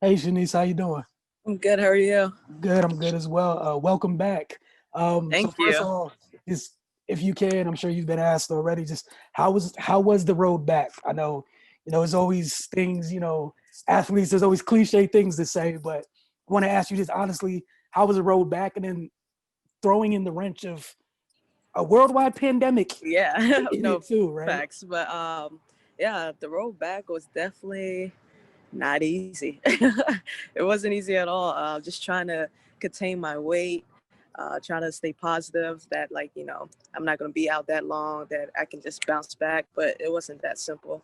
Hey Channise, how you doing? I'm good. How are you? Good, I'm good as well. Welcome back. So Thank first of you. all, just if you can, I'm sure you've been asked already. Just how was the road back? I know, there's always things, athletes. There's always cliche things to say, but I want to ask you just honestly, how was the road back? And then throwing in the wrench of a worldwide pandemic Yeah, in no it too, right? facts, but yeah, the road back was definitely not easy. It wasn't easy at all. Just trying to contain my weight, trying to stay positive that I'm not gonna be out that long, that I can just bounce back. But it wasn't that simple,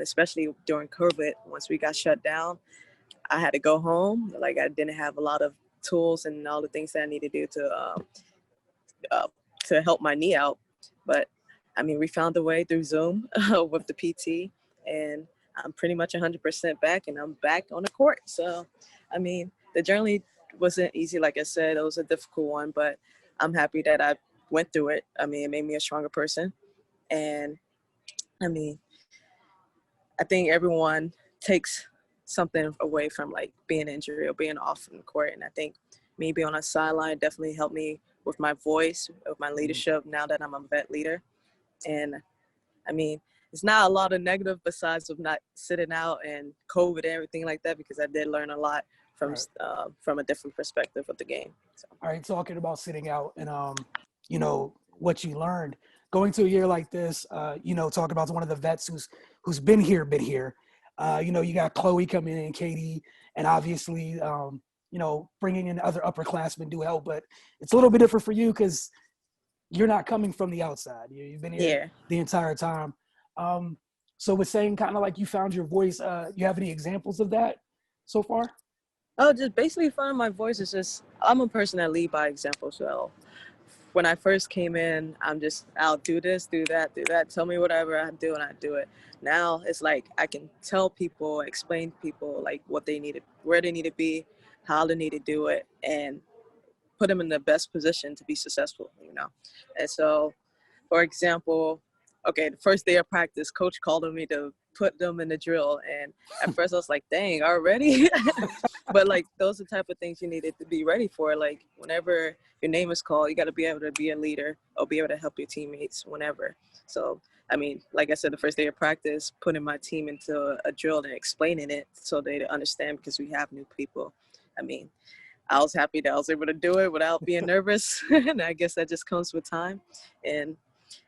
especially during COVID. Once we got shut down, I had to go home. Like I didn't have a lot of tools and all the things that I need to do uh, to help my knee out. But I mean, we found a way through Zoom with the PT, and I'm pretty much 100% back, and I'm back on the court. So, I mean, the journey wasn't easy. Like I said, it was a difficult one, but I'm happy that I went through it. I mean, it made me a stronger person. And I mean, I think everyone takes something away from like being injured or being off from the court. And I think me being on a sideline definitely helped me with my voice, with my leadership now that I'm a vet leader. And I mean, it's not a lot of negative besides of not sitting out and COVID and everything like that, because I did learn a lot Right. from a different perspective of the game. So. All right, talking about sitting out and what you learned going to a year like this. Talking about one of the vets who's been here. You got Chloe coming in, Katie, and obviously, bringing in other upperclassmen do help, but it's a little bit different for you because you're not coming from the outside. You've been here Yeah. the entire time. So with saying kind of like you found your voice, you have any examples of that so far? Oh, just basically finding my voice is just, I'm a person that lead by example. So when I first came in, I'm just, I'll do this, do that, do that. Tell me whatever I do and I do it. Now it's like I can tell people, explain to people like what they need to, where they need to be, how they need to do it, and put them in the best position to be successful. And so, for example, okay, the first day of practice, coach called on me to put them in the drill. And at first I was like, dang, already? But like, those are the type of things you needed to be ready for. Like whenever your name is called, you got to be able to be a leader or be able to help your teammates whenever. So, I mean, like I said, the first day of practice, putting my team into a drill and explaining it so they understand, because we have new people. I mean, I was happy that I was able to do it without being nervous. And I guess that just comes with time. And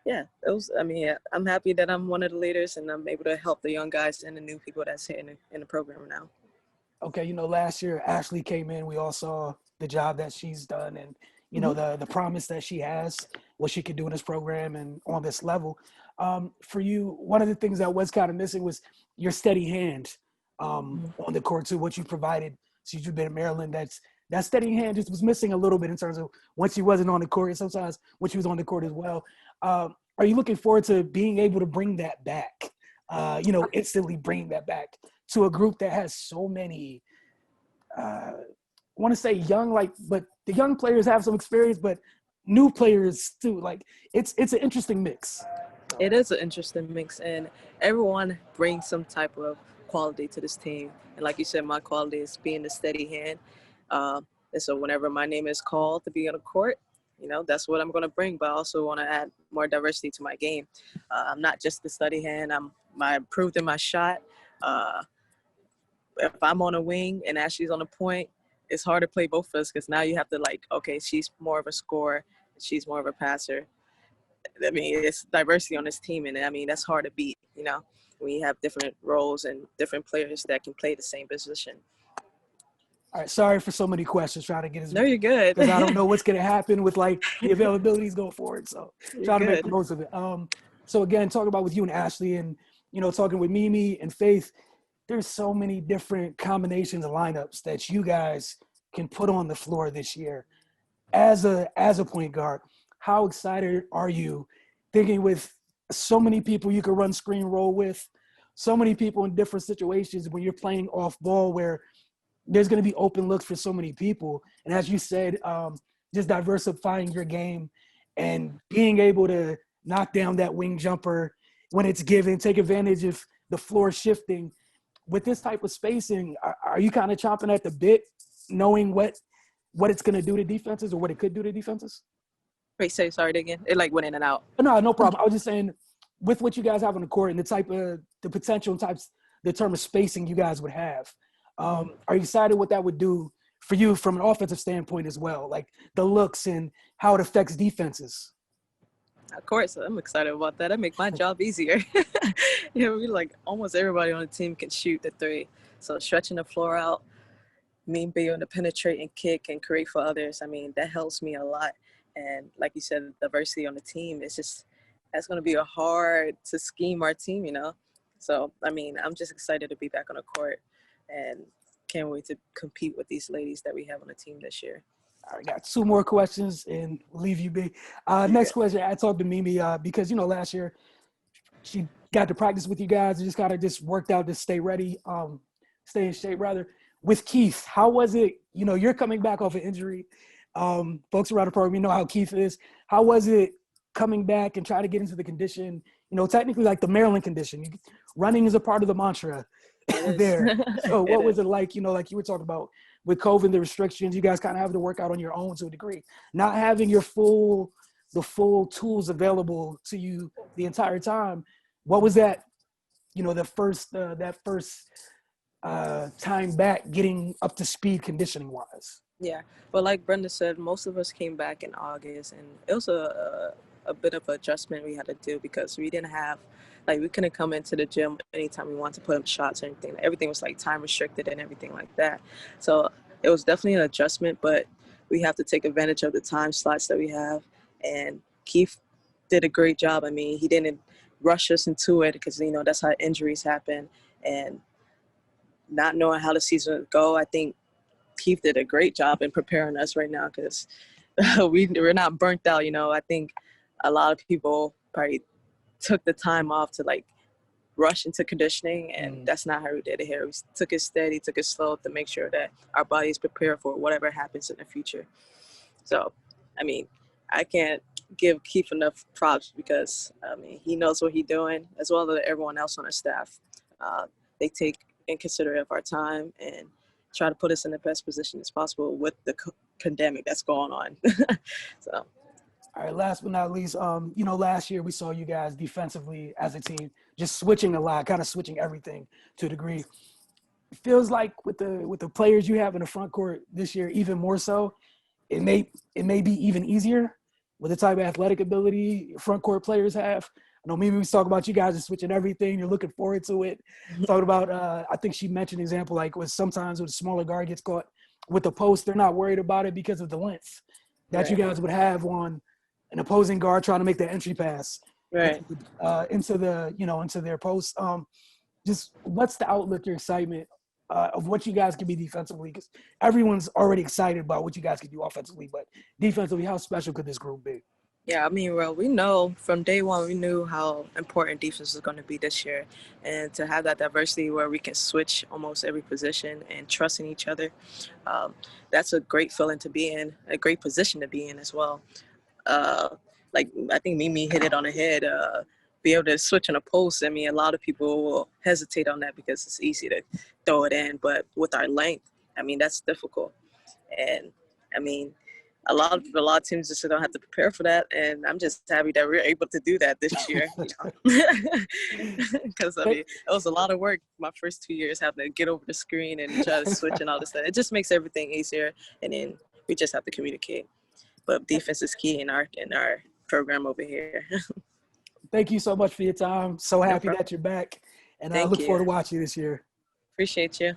yeah, I mean, yeah, I'm happy that I'm one of the leaders and I'm able to help the young guys and the new people that's here in the program now. Okay, last year Ashley came in. We all saw the job that she's done, and Hmm. the promise that she has, what she could do in this program and on this level. For you, one of the things that was kind of missing was your steady hand on the court too. What you provided since you've been in Maryland, that steady hand just was missing a little bit in terms of when she wasn't on the court, and sometimes when she was on the court as well. Are you looking forward to being able to bring that back? Instantly bring that back to a group that has so many, I want to say young, but the young players have some experience, but new players too. Like it's an interesting mix. It is an interesting mix, and everyone brings some type of quality to this team. And like you said, my quality is being the steady hand. And so whenever my name is called to be on the court, that's what I'm going to bring. But I also want to add more diversity to my game. I'm not just the steady hand. I improved in my shot. Uh, if I'm on a wing and Ashley's on the point, it's hard to play both of us, because now you have to like, okay, she's more of a scorer, she's more of a passer. I mean, it's diversity on this team, and I mean that's hard to beat. When you have different roles and different players that can play the same position. All right, sorry for so many questions. Trying to get as No, you're good. because I don't know what's going to happen with like the availabilities going forward. So You're trying to make the good. most of it. So again, talking about with you and Ashley, and talking with Mimi and Faith. There's so many different combinations of lineups that you guys can put on the floor this year as a point guard. How excited are you thinking with so many people you could run screen roll with, so many people in different situations when you're playing off ball where there's going to be open looks for so many people. And as you said, just diversifying your game and being able to knock down that wing jumper when it's given, take advantage of the floor shifting. with this type of spacing, are you kind of chomping at the bit, knowing what it's going to do to defenses or what it could do to defenses? Wait, say sorry again. It like went in and out. No problem. I was just saying, with what you guys have on the court and the potential and the term of spacing you guys would have, are you excited what that would do for you from an offensive standpoint as well, like the looks and how it affects defenses? Of course, I'm excited about that. That make my job easier. We like almost everybody on the team can shoot the three. So stretching the floor out, me being able to penetrate and kick and create for others, I mean, that helps me a lot. And like you said, diversity on the team, that's going to be a hard to scheme our team, So, I mean, I'm just excited to be back on the court and can't wait to compete with these ladies that we have on the team this year. I got 2 more questions and we'll leave you be. Next question, I talked to Mimi because, last year she got to practice with you guys and just kind of just worked out to stay ready, stay in shape rather. With Keith, how was it? You're coming back off an injury. Folks around the program, you know how Keith is. How was it coming back and trying to get into the condition, technically like the Maryland condition? Running is a part of the mantra there. So what was it like, like you were talking about with COVID, the restrictions, you guys kind of have to work out on your own to a degree, not having the full tools available to you the entire time. What was that, that first time back getting up to speed conditioning wise? Yeah, but like Brenda said, most of us came back in August, and it was a bit of an adjustment we had to do because we didn't have, we couldn't come into the gym anytime we wanted to put up shots or anything. Everything was time restricted and everything like that. So it was definitely an adjustment, but we have to take advantage of the time slots that we have. And Keith did a great job. I mean, he didn't rush us into it because, that's how injuries happen. And not knowing how the season would go, I think Keith did a great job in preparing us right now because we're not burnt out. I think a lot of people probably took the time off to rush into conditioning, and that's not how we did it here. We took it steady, took it slow to make sure that our body is prepared for whatever happens in the future. So, I mean, I can't give Keith enough props because, he knows what he's doing, as well as everyone else on our staff. They take in consideration of our time and try to put us in the best position as possible with the pandemic that's going on. So. All right, last but not least, last year we saw you guys defensively as a team just switching a lot, kind of switching everything to a degree. It feels like with the players you have in the front court this year, even more so, it may be even easier with the type of athletic ability front court players have. I know maybe we talk about you guys are switching everything. You're looking forward to it. Talking about, I think she mentioned an example with sometimes when a smaller guard gets caught with the post, they're not worried about it because of the length that you guys would have on an opposing guard trying to make the entry pass into their post. Just what's the outlook, your excitement of what you guys can be defensively? Because everyone's already excited about what you guys can do offensively, but defensively, how special could this group be? Yeah, we know from day one, we knew how important defense was going to be this year. And to have that diversity where we can switch almost every position and trust in each other, that's a great feeling to be in, a great position to be in as well. I think Mimi hit it on the head, be able to switch on a post. I mean, a lot of people will hesitate on that because it's easy to throw it in, but with our length, I mean, that's difficult. And I mean, a lot of teams just don't have to prepare for that, and I'm just happy that we're able to do that this year. Because it was a lot of work my first 2 years having to get over the screen and try to switch and all this stuff. It just makes everything easier, and then we just have to communicate. But defense is key in our program over here. Thank you so much for your time. So happy that you're back, and I look forward to watching you this year. Appreciate you.